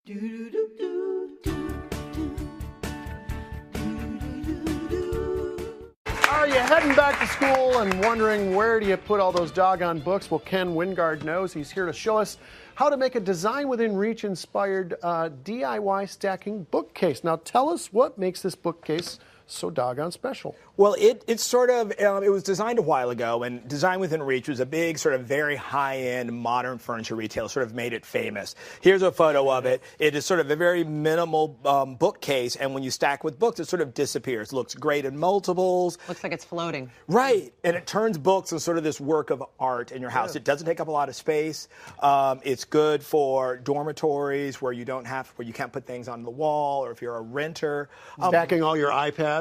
Are you heading back to school and wondering where do you put all those doggone books? Well, Ken Wingard knows. He's here to show us how to make a design within reach inspired DIY stacking bookcase. Now tell us what makes this bookcase so doggone special. Well, it's sort of, it was designed a while ago, and Design Within Reach was a big sort of very high-end modern furniture retailer, sort of made it famous. Here's a photo of it. It is sort of a very minimal bookcase, and when you stack with books, it sort of disappears. Looks great in multiples. Looks like it's floating. Right, and it turns books into sort of this work of art in your house. Yeah. It doesn't take up a lot of space. It's good for dormitories where you can't put things on the wall, or if you're a renter. Stacking all your iPads.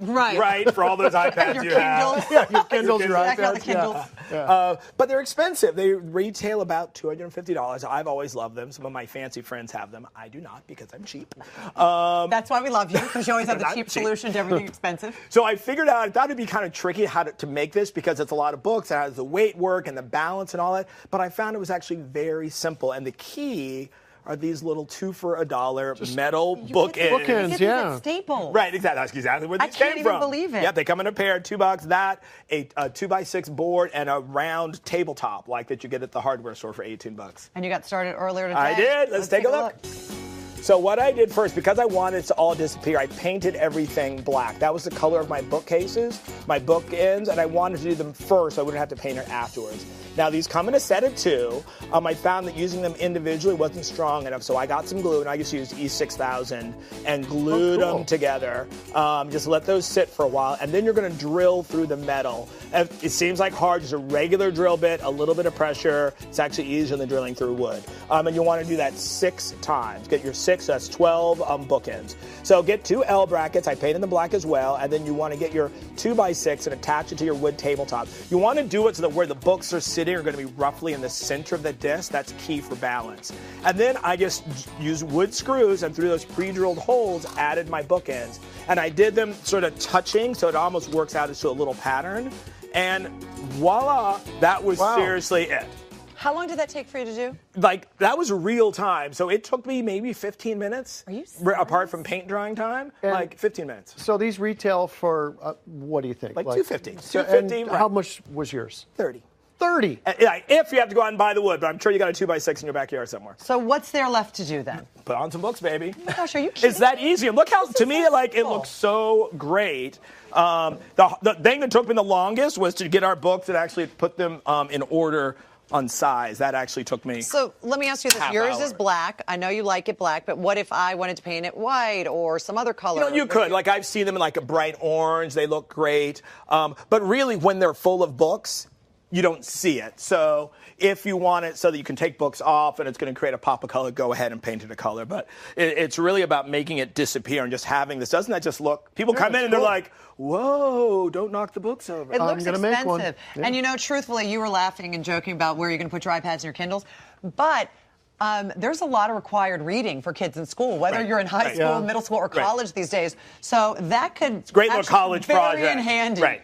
Right, for all those iPads you have. Yeah, your Kindles, your iPads. The Kindles. But they're expensive. They retail about $250. I've always loved them. Some of my fancy friends have them. I do not because I'm cheap. That's why we love you, because you always have the cheap solution to everything expensive. So I figured out, I thought it'd be kind of tricky to make this because it's a lot of books. It has the weight work and the balance and all that. But I found it was actually very simple. And the key are these little 2 for $1 metal bookends. Bookends, yeah. Staple. Right, exactly. That's exactly where these came from. I can't even believe it. Yep, they come in a pair, $2. That, a 2x6 board, and a round tabletop like that you get at the hardware store for $18. And you got started earlier today. I did. Let's take a look. So what I did first, because I wanted it to all disappear, I painted everything black. That was the color of my bookcases, my bookends, and I wanted to do them first so I wouldn't have to paint it afterwards. Now, these come in a set of 2. I found that using them individually wasn't strong enough, so I got some glue, and I just used E6000 and glued them together. Just let those sit for a while, and then you're going to drill through the metal. It seems like hard, just a regular drill bit, a little bit of pressure. It's actually easier than drilling through wood. And you want to do that 6 times. Get your 6, that's 12 bookends. So get 2 L brackets. I painted them black as well, and then you want to get your 2x6 and attach it to your wood tabletop. You want to do it so that where the books are sitting are going to be roughly in the center of the disc. That's key for balance. And then I just used wood screws, and through those pre-drilled holes added my bookends. And I did them sort of touching, so it almost works out into a little pattern. And voila, that was seriously it. How long did that take for you to do? Like, that was real time. So it took me maybe 15 minutes. Are you serious? Apart from paint drying time, like 15 minutes. So these retail for, what do you think? Like $250. $250. How much was yours? $30. $30. If you have to go out and buy the wood, but I'm sure you got a 2x6 in your backyard somewhere. So what's there left to do then? Put on some books, baby. Oh my gosh, are you kidding? It's that easy. And look how, to me, like, it looks so great. The thing that took me the longest was to get our books and actually put them in order on size. That actually took me. So let me ask you this. Yours is black. I know you like it black, but what if I wanted to paint it white or some other color? You could. Like, I've seen them in like a bright orange. They look great. But really, when they're full of books, you don't see it. So if you want it so that you can take books off and it's going to create a pop of color, go ahead and paint it a color. But it's really about making it disappear and just having this. Doesn't that just look? People come in and they're like, whoa, don't knock the books over. It looks expensive. Make one. Yeah. And truthfully, you were laughing and joking about where you're going to put your iPads and your Kindles. But there's a lot of required reading for kids in school, whether you're in high school, middle school, or college these days. So that could it's a great little college very project. in handy. Right.